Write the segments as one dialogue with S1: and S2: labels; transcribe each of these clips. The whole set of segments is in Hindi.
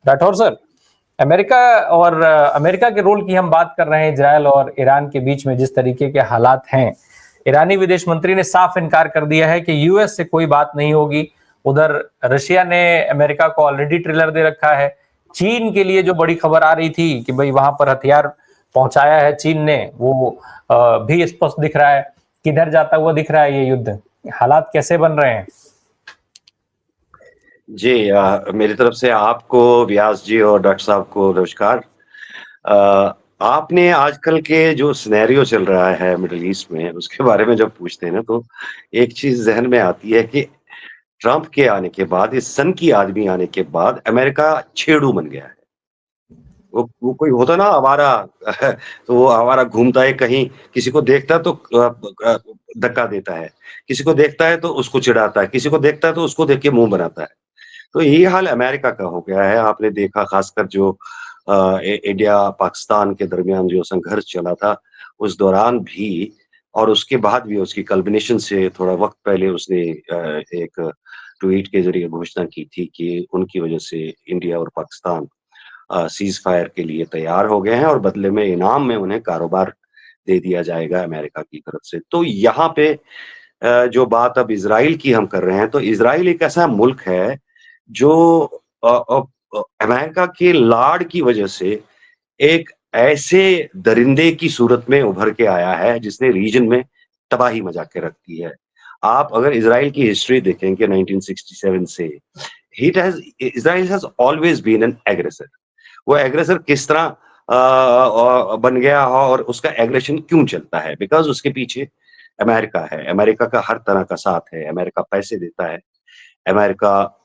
S1: राठौर सर, अमेरिका और अमेरिका के रोल की हम बात कर रहे हैं। इजरायल और ईरान के बीच में जिस तरीके के हालात हैं, ईरानी विदेश मंत्री ने साफ इनकार कर दिया है कि यूएस से कोई बात नहीं होगी। उधर रशिया ने अमेरिका को ऑलरेडी ट्रिलर दे रखा है। चीन के लिए जो बड़ी खबर आ रही थी कि भाई वहां पर हथियार पहुंचाया है चीन ने, वो भी स्पष्ट दिख रहा है। किधर जाता हुआ दिख रहा है ये युद्ध? हालात कैसे बन रहे हैं?
S2: जी मेरी तरफ से आपको, व्यास जी और डॉक्टर साहब को नमस्कार। आपने आजकल के जो सिनेरियो चल रहा है मिडल ईस्ट में, उसके बारे में जब पूछते हैं ना, तो एक चीज़ ज़हन में आती है कि ट्रंप के आने के बाद, इस सन की आदमी आने के बाद अमेरिका छेड़ू बन गया है। वो कोई होता ना आवारा तो वो आवारा घूमता है कहीं, किसी को देखता है तो धक्का देता है, किसी को देखता है तो उसको चिढ़ाता है, किसी को देखता है तो उसको देख के मुँह बनाता है। तो यही हाल अमेरिका का हो गया है। आपने देखा खासकर जो इंडिया पाकिस्तान के दरमियान जो संघर्ष चला था, उस दौरान भी और उसके बाद भी उसकी कल्मिनेशन से थोड़ा वक़्त पहले उसने एक ट्वीट के ज़रिए घोषणा की थी कि उनकी वजह से इंडिया और पाकिस्तान सीज़ फायर के लिए तैयार हो गए हैं और बदले में इनाम में उन्हें कारोबार दे दिया जाएगा अमेरिका की तरफ से। तो यहाँ पे जो बात अब इज़राइल की हम कर रहे हैं, तो इज़राइल एक ऐसा मुल्क है जो अमेरिका के लाड की वजह से एक ऐसे दरिंदे की सूरत में उभर के आया है, जिसने रीजन में तबाही मचा के रख दी है। आप अगर इज़राइल की हिस्ट्री देखेंगे 1967 से, Israel has always been an aggressor. वो एग्रेसर किस तरह बन गया और उसका एग्रेशन क्यों चलता है? बिकॉज़ उसके पीछे अमेरिका है, अमेरिका का हर तरह का साथ है, अमेरिका पैसे देता है, अमेरिका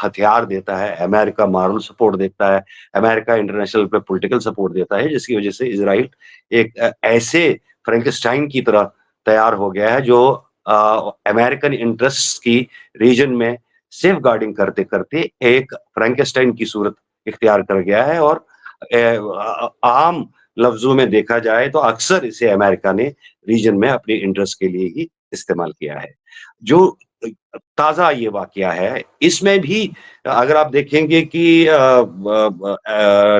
S2: हथियार देता है, अमेरिका मॉरल सपोर्ट देता है, अमेरिका इंटरनेशनल पे पॉलिटिकल सपोर्ट देता है, जिसकी वजह से इज़राइल एक ऐसे फ्रैंकेस्टाइन की तरह तैयार हो गया है, जो अमेरिकन इंटरेस्ट्स की रीजन में सेफगार्डिंग करते-करते एक फ्रैंकेस्टाइन की सूरत इख्तियार कर गया है और आम लफ्ज़ों में देखा जाए तो अक्सर इसे अमेरिका ने रीजन में अपने इंटरेस्ट के लिए ही इस्तेमाल किया है। जो ताज़ा ये वाक़या है, इसमें भी अगर आप देखेंगे कि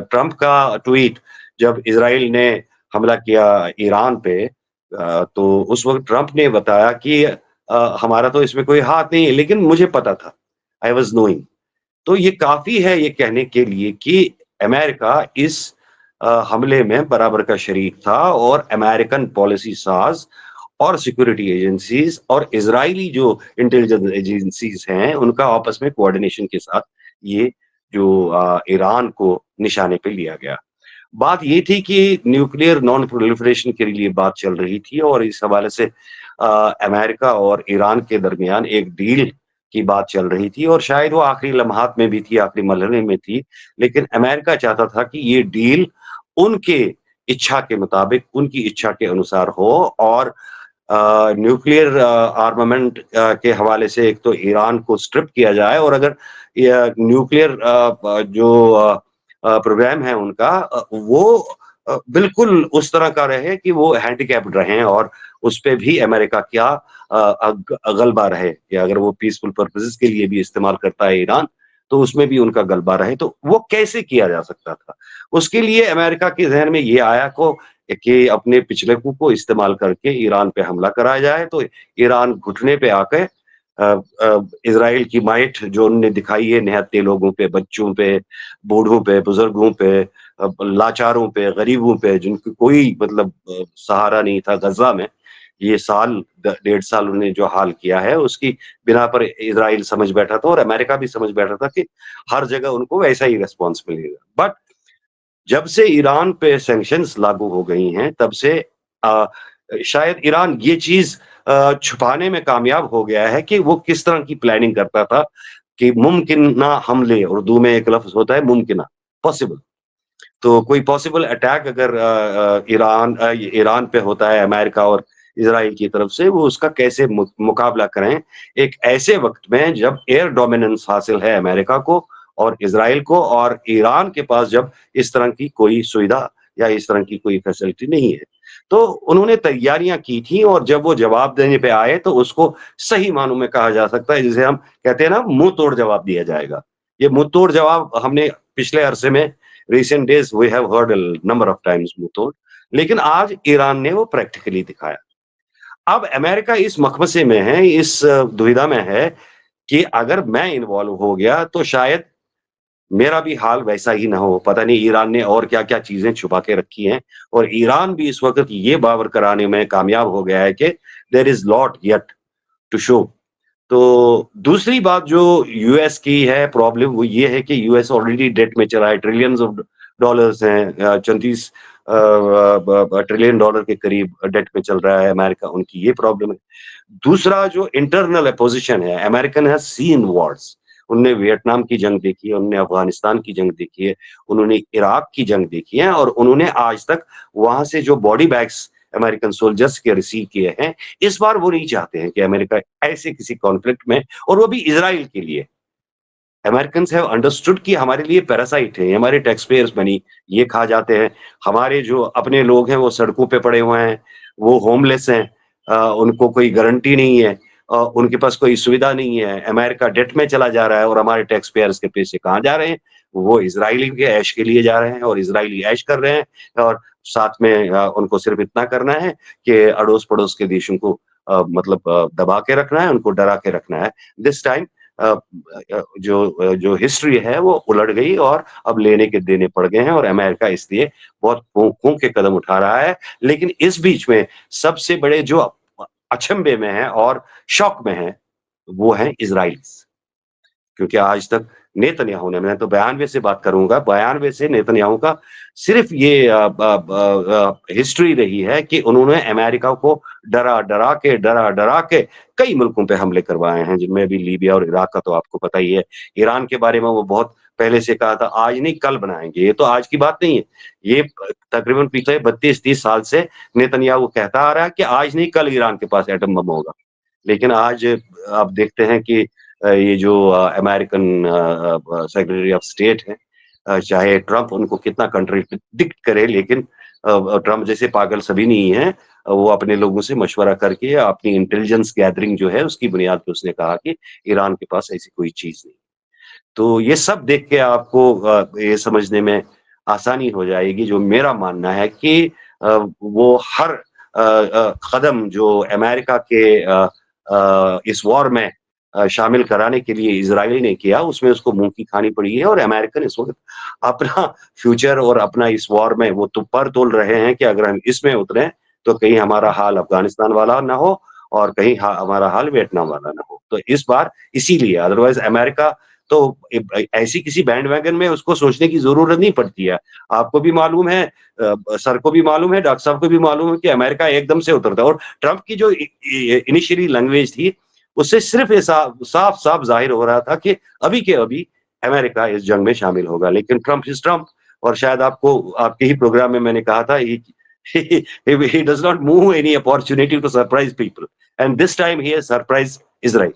S2: ट्रंप का ट्वीट जब इज़राइल ने हमला किया ईरान पे, तो उस वक़्त ट्रंप ने बताया कि हमारा तो इसमें कोई हाथ नहीं है, लेकिन मुझे पता था, आई वाज़ नोइंग। तो ये काफ़ी है ये कहने के लिए कि अमेरिका इस हमले में बराबर का शरीक था और अमेरिकन पॉलिसी साज़ और सिक्योरिटी एजेंसीज़ और इज़राइली जो इंटेलिजेंस एजेंसीज़ हैं, उनका आपस में कोऑर्डिनेशन के साथ ये जो ईरान को निशाने पे लिया गया। बात ये थी कि न्यूक्लियर नॉन प्रोलिफरेशन के लिए बात चल रही थी और इस हवाले से अमेरिका और ईरान के दरमियान एक डील की बात चल रही थी और शायद वो आखिरी लम्हात में भी थी, आखिरी मरहले में थी। लेकिन अमेरिका चाहता था कि ये डील उनके इच्छा के मुताबिक, उनकी इच्छा के अनुसार हो और न्यूक्लियर आर्मामेंट के हवाले से एक तो ईरान को स्ट्रिप किया जाए और अगर न्यूक्लियर जो प्रोग्राम है उनका वो बिल्कुल उस तरह का रहे कि वो हैंडीकैप्ड रहें और उस पे भी अमेरिका क्या गलबा रहे या अगर वो पीसफुल पर्पसेस के लिए भी इस्तेमाल करता है ईरान, तो उसमें भी उनका गलबा रहे। तो वो कैसे किया जा सकता था? उसके लिए अमेरिका के ज़हन में ये आया कि अपने पिछड़ेपन को इस्तेमाल करके ईरान पे हमला कराया जाए, तो ईरान घुटने पे आके इज़राइल की माइट जो उन्होंने दिखाई है निहत्थे लोगों पे, बच्चों पे, बूढ़ों पे, बुज़ुर्गों पे, लाचारों पे, गरीबों पे, जिनको कोई मतलब सहारा नहीं था गज़ा में, ये साल ड डेढ़ साल उन्होंने जो हाल किया है, उसकी बिना पर इज़राइल समझ बैठा था और अमेरिका भी समझ बैठा था कि हर जगह उनको वैसा ही रिस्पॉन्स मिलेगा। बट जब से ईरान पे सैंक्शंस लागू हो गई हैं, तब से अ, शायद ईरान ये चीज़ छुपाने में कामयाब हो गया है कि वो किस तरह की प्लानिंग करता था कि मुमकिन हमले, उर्दू में एक लफ्ज़ होता है मुमकिना, पॉसिबल। तो कोई पॉसिबल अटैक अगर ईरान पे होता है अमेरिका और इज़राइल की तरफ से, वो उसका कैसे मुकाबला करें, एक ऐसे वक़्त में जब एयर डोमिनेंस हासिल है अमेरिका को और इज़राइल को और ईरान के पास जब इस तरह की कोई सुविधा या इस तरह की कोई फैसिलिटी नहीं है। तो उन्होंने तैयारियाँ की थी और जब वो जवाब देने पे आए, तो उसको सही मानों में कहा जा सकता है, जिसे हम कहते हैं ना मुँह तोड़ जवाब दिया जाएगा। ये मुंहतोड़ जवाब हमने पिछले अरसे में recent days we have heard a number of times मुंहतोड़, लेकिन आज ईरान ने वो प्रैक्टिकली दिखाया। अब अमेरिका इस मकमसे में है, इस दुविधा में है कि अगर मैं इन्वॉल्व हो गया तो शायद मेरा भी हाल वैसा ही ना हो। पता नहीं ईरान ने और क्या-क्या चीज़ें छुपा के रखी हैं और ईरान भी इस वक़्त ये बावर कराने में कामयाब हो गया है कि there is lot yet to show. तो दूसरी बात जो यूएस की है प्रॉब्लम वो ये है कि यूएस ऑलरेडी डेट में चला है, ट्रिलियंस ऑफ डॉलर्स हैं 34 ट्रिलियन डॉलर के करीब डेट में चल रहा है अमेरिका, उनकी ये प्रॉब्लम है। दूसरा जो इंटरनल अपोजिशन है, अमेरिकन हैज़ सीन वॉर्स। उन्होंने वियतनाम की जंग देखी है, उन्होंने अफ़गानिस्तान की जंग देखी है, उन्होंने इराक की जंग देखी है और उन्होंने आज तक वहाँ से जो बॉडी बैग्स अमेरिकन सोल्जर्स के रिसीव किए हैं, इस बार वो नहीं चाहते हैं कि अमेरिका ऐसे किसी कॉन्फ्लिक्ट में और वो भी इज़राइल के लिए। अमेरिकन्स हैव अंडरस्टूड कि हमारे लिए पैरासाइट है, ये हमारे टैक्स पेयर्स मनी ये खा जाते हैं। हमारे जो अपने लोग हैं वो सड़कों पे पड़े हुए हैं, वो होमलेस हैं उनको कोई गारंटी नहीं है उनके पास कोई सुविधा नहीं है। अमेरिका डेट में चला जा रहा है और हमारे टैक्स पेयर्स के पैसे कहाँ जा रहे हैं? वो इज़राइली के ऐश के लिए जा रहे हैं और इज़राइली ऐश कर रहे हैं और साथ में उनको सिर्फ़ इतना करना है कि अड़ोस-पड़ोस के देशों को मतलब दबा के रखना है, उनको डरा के रखना है। दिस टाइम अ, जो हिस्ट्री है वो उलट गई और अब लेने के देने पड़ गए हैं और अमेरिका इसलिए बहुत फूँक के कदम उठा रहा है। लेकिन इस बीच में सबसे बड़े जो अचंभे में हैं और शॉक में हैं, वो हैं इज़राइलीज़। क्योंकि आज तक नेतन्याहू ने मैं तो 92 से बात करूँगा, 92 से नेतन्याहू का सिर्फ़ ये हिस्ट्री रही है कि उन्होंने अमेरिका को डरा-डरा के कई मुल्कों पे हमले करवाए हैं, जिनमें अभी लीबिया और इराक का तो आपको पता ही है। ईरान के बारे में वो बहुत पहले से कहा था, आज नहीं कल बनाएँगे, ये तो आज की बात नहीं है। ये तकरीबन पिछले 32-30 साल से नेतन्याहू कहता आ रहा है कि आज नहीं कल ईरान के पास एटम बम होगा। लेकिन आज आप देखते हैं कि ये जो अमेरिकन सेक्रेटरी ऑफ स्टेट हैं चाहे ट्रम्प उनको कितना कंट्राडिक्ट करे लेकिन ट्रम्प जैसे पागल सभी नहीं हैं। वो अपने लोगों से मशवरा करके अपनी इंटेलिजेंस गैदरिंग जो है उसकी बुनियाद पे उसने कहा कि ईरान के पास ऐसी कोई चीज़ नहीं। तो ये सब देख के आपको ये समझने में आसानी हो जाएगी जो मेरा मानना है कि वो हर कदम जो अमेरिका के इस वॉर में शामिल कराने के लिए इज़राइल ने किया, उसमें उसको मुँह की खानी पड़ी है और अमेरिकन इस वक़्त अपना फ्यूचर और अपना इस वॉर में वो तो पर तोल रहे हैं कि अगर हम इसमें उतरें, तो कहीं हमारा हाल अफ़गानिस्तान वाला ना हो और कहीं हमारा हाल वियतनाम वाला ना हो। तो इस बार इसीलिए अदरवाइज़ अमेरिका तो ऐसी किसी बैंडवैगन में उसको सोचने की ज़रूरत नहीं पड़ती है। आपको भी मालूम है सर को भी मालूम है, डॉक्टर साहब को भी मालूम है कि अमेरिका एकदम से उतरता है और ट्रम्प की जो इनिशियली लैंग्वेज थी, उससे सिर्फ़ ये साफ-साफ ज़ाहिर हो रहा था कि अभी के अभी अमेरिका इस जंग में शामिल होगा। लेकिन ट्रम्प इज़ ट्रम्प और शायद आपको आपके ही प्रोग्राम में मैंने कहा था he does not move any opportunity to surprise people and this time he has surprised Israel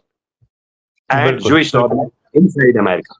S2: and
S1: बिल्कुल,
S2: Jewish
S1: बिल्कुल।
S2: inside America.